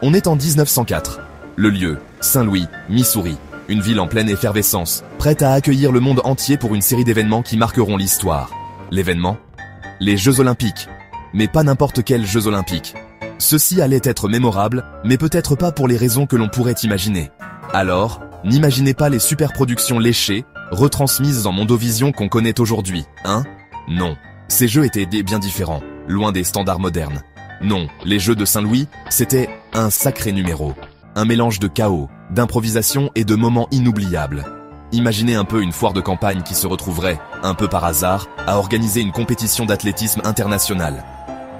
On est en 1904. Le lieu, Saint-Louis, Missouri. Une ville en pleine effervescence, prête à accueillir le monde entier pour une série d'événements qui marqueront l'histoire. L'événement ? Les Jeux Olympiques. Mais pas n'importe quels Jeux Olympiques. Ceux-ci allaient être mémorables, mais peut-être pas pour les raisons que l'on pourrait imaginer. Alors, n'imaginez pas les superproductions léchées, retransmises en Mondovision qu'on connaît aujourd'hui, hein ? Non. Ces jeux étaient bien différents, loin des standards modernes. Non, les Jeux de Saint-Louis, c'était un sacré numéro. Un mélange de chaos, d'improvisation et de moments inoubliables. Imaginez un peu une foire de campagne qui se retrouverait, un peu par hasard, à organiser une compétition d'athlétisme internationale.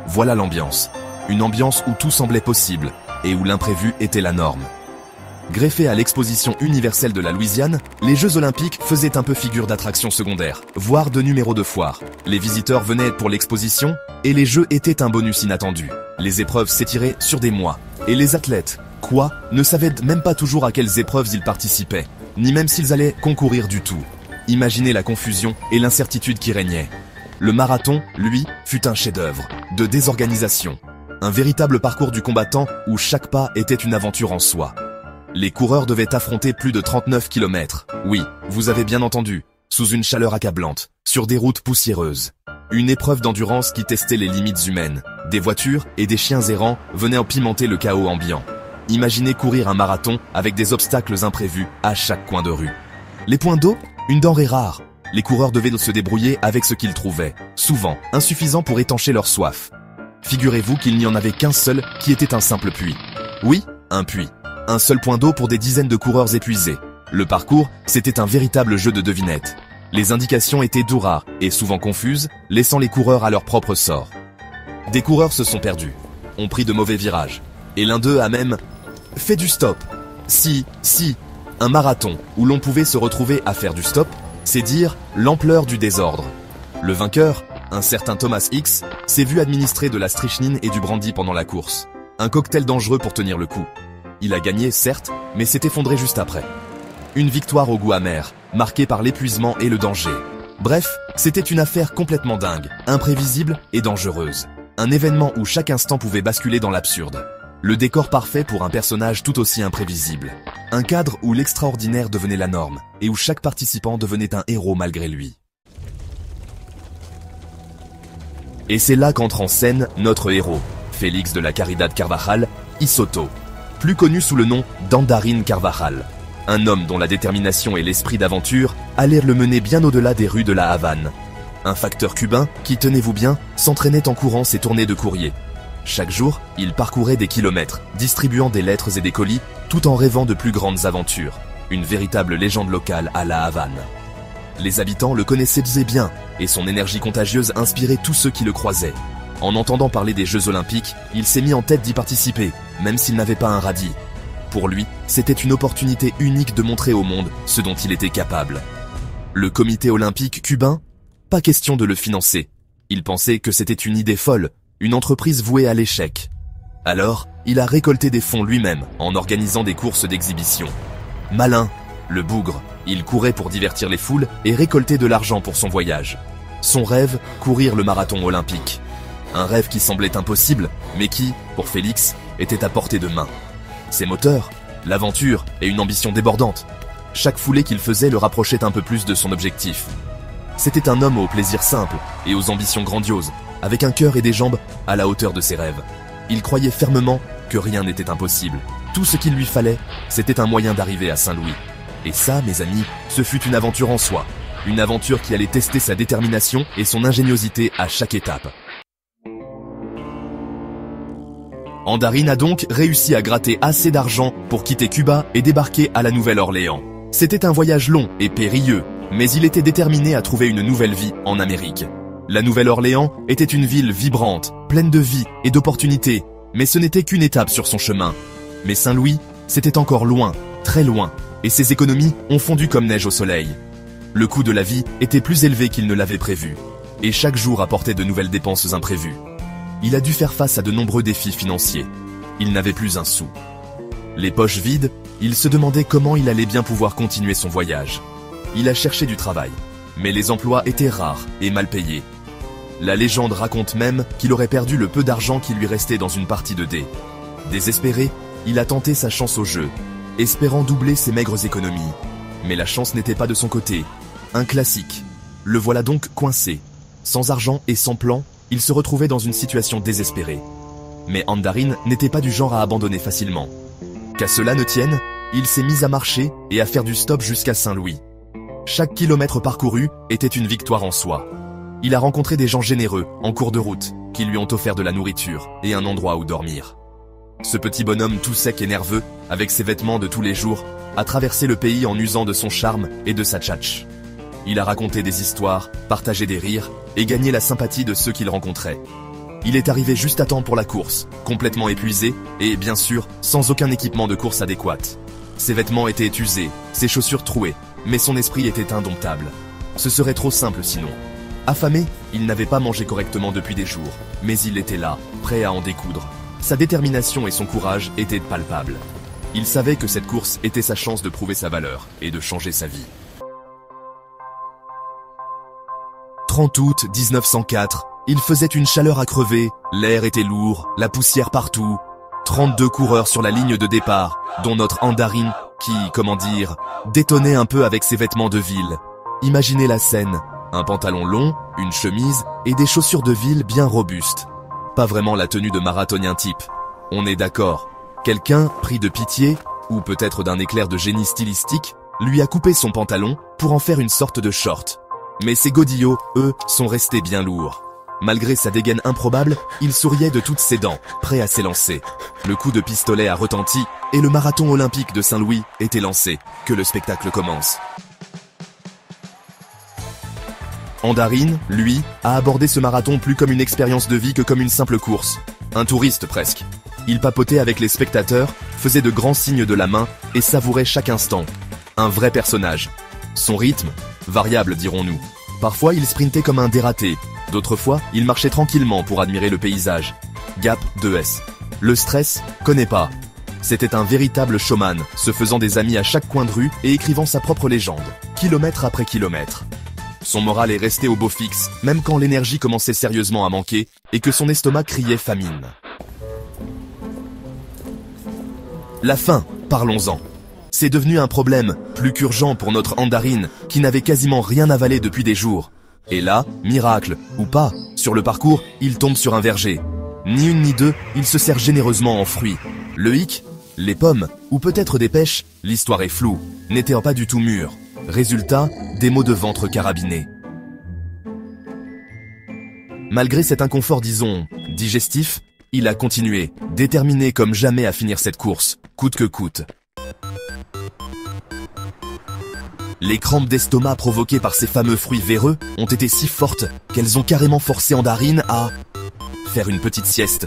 Voilà l'ambiance. Une ambiance où tout semblait possible, et où l'imprévu était la norme. Greffés à l'exposition universelle de la Louisiane, les Jeux Olympiques faisaient un peu figure d'attraction secondaire, voire de numéro de foire. Les visiteurs venaient pour l'exposition, et les Jeux étaient un bonus inattendu. Les épreuves s'étiraient sur des mois, et les athlètes, ne savaient même pas toujours à quelles épreuves ils participaient, ni même s'ils allaient concourir du tout. Imaginez la confusion et l'incertitude qui régnaient. Le marathon, lui, fut un chef-d'œuvre, de désorganisation. Un véritable parcours du combattant où chaque pas était une aventure en soi. Les coureurs devaient affronter plus de 39 km. Oui, vous avez bien entendu, sous une chaleur accablante, sur des routes poussiéreuses. Une épreuve d'endurance qui testait les limites humaines. Des voitures et des chiens errants venaient en pimenter le chaos ambiant. Imaginez courir un marathon avec des obstacles imprévus à chaque coin de rue. Les points d'eau, une denrée rare. Les coureurs devaient se débrouiller avec ce qu'ils trouvaient, souvent insuffisant pour étancher leur soif. Figurez-vous qu'il n'y en avait qu'un seul qui était un simple puits. Oui, un puits. Un seul point d'eau pour des dizaines de coureurs épuisés. Le parcours, c'était un véritable jeu de devinettes. Les indications étaient d'où rares et souvent confuses, laissant les coureurs à leur propre sort. Des coureurs se sont perdus, ont pris de mauvais virages, et l'un d'eux a même fait du stop. Si, un marathon où l'on pouvait se retrouver à faire du stop, c'est dire l'ampleur du désordre. Le vainqueur, un certain Thomas X, s'est vu administrer de la strychnine et du brandy pendant la course. Un cocktail dangereux pour tenir le coup. Il a gagné, certes, mais s'est effondré juste après. Une victoire au goût amer, marquée par l'épuisement et le danger. Bref, c'était une affaire complètement dingue, imprévisible et dangereuse. Un événement où chaque instant pouvait basculer dans l'absurde. Le décor parfait pour un personnage tout aussi imprévisible. Un cadre où l'extraordinaire devenait la norme, et où chaque participant devenait un héros malgré lui. Et c'est là qu'entre en scène notre héros, Félix de la Caridad Carvajal, Isoto, plus connu sous le nom d'Andarín Carvajal. Un homme dont la détermination et l'esprit d'aventure allaient le mener bien au-delà des rues de la Havane. Un facteur cubain qui, tenez-vous bien, s'entraînait en courant ses tournées de courrier. Chaque jour, il parcourait des kilomètres, distribuant des lettres et des colis, tout en rêvant de plus grandes aventures. Une véritable légende locale à la Havane. Les habitants le connaissaient bien, et son énergie contagieuse inspirait tous ceux qui le croisaient. En entendant parler des Jeux Olympiques, il s'est mis en tête d'y participer, même s'il n'avait pas un radis. Pour lui, c'était une opportunité unique de montrer au monde ce dont il était capable. Le comité olympique cubain? Pas question de le financer. Il pensait que c'était une idée folle, une entreprise vouée à l'échec. Alors, il a récolté des fonds lui-même en organisant des courses d'exhibition. Malin, le bougre, il courait pour divertir les foules et récolter de l'argent pour son voyage. Son rêve, courir le marathon olympique. Un rêve qui semblait impossible, mais qui, pour Félix, était à portée de main. Ses moteurs, l'aventure et une ambition débordante. Chaque foulée qu'il faisait le rapprochait un peu plus de son objectif. C'était un homme aux plaisirs simples et aux ambitions grandioses, avec un cœur et des jambes à la hauteur de ses rêves. Il croyait fermement que rien n'était impossible. Tout ce qu'il lui fallait, c'était un moyen d'arriver à Saint-Louis. Et ça, mes amis, ce fut une aventure en soi. Une aventure qui allait tester sa détermination et son ingéniosité à chaque étape. Andarín a donc réussi à gratter assez d'argent pour quitter Cuba et débarquer à la Nouvelle-Orléans. C'était un voyage long et périlleux, mais il était déterminé à trouver une nouvelle vie en Amérique. La Nouvelle-Orléans était une ville vibrante, pleine de vie et d'opportunités, mais ce n'était qu'une étape sur son chemin. Mais Saint-Louis, c'était encore loin, très loin, et ses économies ont fondu comme neige au soleil. Le coût de la vie était plus élevé qu'il ne l'avait prévu, et chaque jour apportait de nouvelles dépenses imprévues. Il a dû faire face à de nombreux défis financiers. Il n'avait plus un sou. Les poches vides, il se demandait comment il allait bien pouvoir continuer son voyage. Il a cherché du travail, mais les emplois étaient rares et mal payés. La légende raconte même qu'il aurait perdu le peu d'argent qui lui restait dans une partie de dés. Désespéré, il a tenté sa chance au jeu, espérant doubler ses maigres économies. Mais la chance n'était pas de son côté. Un classique. Le voilà donc coincé. Sans argent et sans plan, il se retrouvait dans une situation désespérée. Mais Andarin n'était pas du genre à abandonner facilement. Qu'à cela ne tienne, il s'est mis à marcher et à faire du stop jusqu'à Saint-Louis. Chaque kilomètre parcouru était une victoire en soi. Il a rencontré des gens généreux, en cours de route, qui lui ont offert de la nourriture et un endroit où dormir. Ce petit bonhomme tout sec et nerveux, avec ses vêtements de tous les jours, a traversé le pays en usant de son charme et de sa tchatche. Il a raconté des histoires, partagé des rires et gagné la sympathie de ceux qu'il rencontrait. Il est arrivé juste à temps pour la course, complètement épuisé et, bien sûr, sans aucun équipement de course adéquat. Ses vêtements étaient usés, ses chaussures trouées, mais son esprit était indomptable. Ce serait trop simple sinon. Affamé, il n'avait pas mangé correctement depuis des jours, mais il était là, prêt à en découdre. Sa détermination et son courage étaient palpables. Il savait que cette course était sa chance de prouver sa valeur et de changer sa vie. 30 août 1904, il faisait une chaleur à crever, l'air était lourd, la poussière partout. 32 coureurs sur la ligne de départ, dont notre Andarin qui, détonnait un peu avec ses vêtements de ville. Imaginez la scène, un pantalon long, une chemise et des chaussures de ville bien robustes. Pas vraiment la tenue de marathonien type. On est d'accord. Quelqu'un, pris de pitié, ou peut-être d'un éclair de génie stylistique, lui a coupé son pantalon pour en faire une sorte de short. Mais ses godillots, eux, sont restés bien lourds. Malgré sa dégaine improbable, il souriait de toutes ses dents, prêt à s'élancer. Le coup de pistolet a retenti, et le marathon olympique de Saint-Louis était lancé. Que le spectacle commence. Andarin, lui, a abordé ce marathon plus comme une expérience de vie que comme une simple course. Un touriste presque. Il papotait avec les spectateurs, faisait de grands signes de la main et savourait chaque instant. Un vrai personnage. Son rythme, variable dirons-nous. Parfois il sprintait comme un dératé, d'autres fois il marchait tranquillement pour admirer le paysage. Gap 2S. Le stress, connaît pas. C'était un véritable showman, se faisant des amis à chaque coin de rue et écrivant sa propre légende, kilomètre après kilomètre. Son moral est resté au beau fixe, même quand l'énergie commençait sérieusement à manquer et que son estomac criait famine. La faim, parlons-en. C'est devenu un problème, plus qu'urgent pour notre Andarin, qui n'avait quasiment rien avalé depuis des jours. Et là, miracle, ou pas, sur le parcours, il tombe sur un verger. Ni une ni deux, il se sert généreusement en fruits. Le hic, les pommes, ou peut-être des pêches, l'histoire est floue, n'étaient pas du tout mûres. Résultat, des maux de ventre carabinés. Malgré cet inconfort, disons, digestif, il a continué, déterminé comme jamais à finir cette course, coûte que coûte. Les crampes d'estomac provoquées par ces fameux fruits véreux ont été si fortes qu'elles ont carrément forcé Andarin à faire une petite sieste.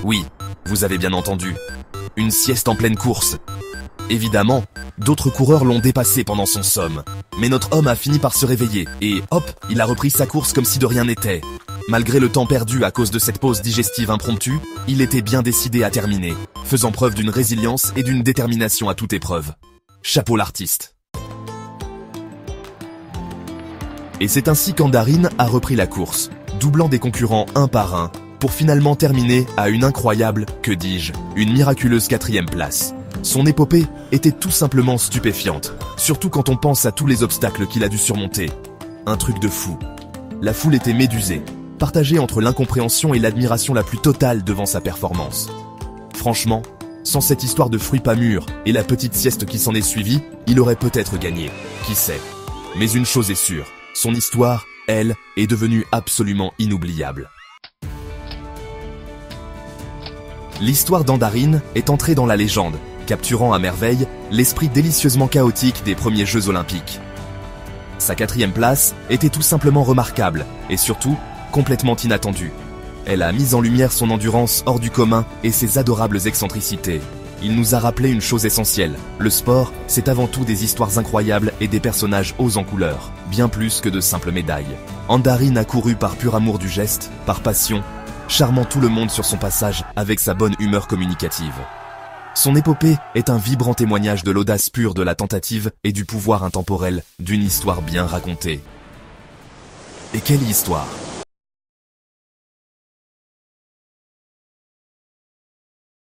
Oui, vous avez bien entendu, une sieste en pleine course. Évidemment, d'autres coureurs l'ont dépassé pendant son somme. Mais notre homme a fini par se réveiller et hop, il a repris sa course comme si de rien n'était. Malgré le temps perdu à cause de cette pause digestive impromptue, il était bien décidé à terminer, faisant preuve d'une résilience et d'une détermination à toute épreuve. Chapeau l'artiste. Et c'est ainsi qu'Andarin a repris la course, doublant des concurrents un par un, pour finalement terminer à une incroyable, que dis-je, une miraculeuse 4e place. Son épopée était tout simplement stupéfiante, surtout quand on pense à tous les obstacles qu'il a dû surmonter. Un truc de fou. La foule était médusée, partagée entre l'incompréhension et l'admiration la plus totale devant sa performance. Franchement, sans cette histoire de fruits pas mûrs et la petite sieste qui s'en est suivie, il aurait peut-être gagné, qui sait. Mais une chose est sûre, son histoire, elle, est devenue absolument inoubliable. L'histoire d'Andarin est entrée dans la légende, capturant à merveille l'esprit délicieusement chaotique des premiers Jeux Olympiques. Sa 4e place était tout simplement remarquable et surtout complètement inattendue. Elle a mis en lumière son endurance hors du commun et ses adorables excentricités. Il nous a rappelé une chose essentielle, le sport, c'est avant tout des histoires incroyables et des personnages hauts en couleur, bien plus que de simples médailles. Andarin a couru par pur amour du geste, par passion, charmant tout le monde sur son passage avec sa bonne humeur communicative. Son épopée est un vibrant témoignage de l'audace pure de la tentative et du pouvoir intemporel d'une histoire bien racontée. Et quelle histoire!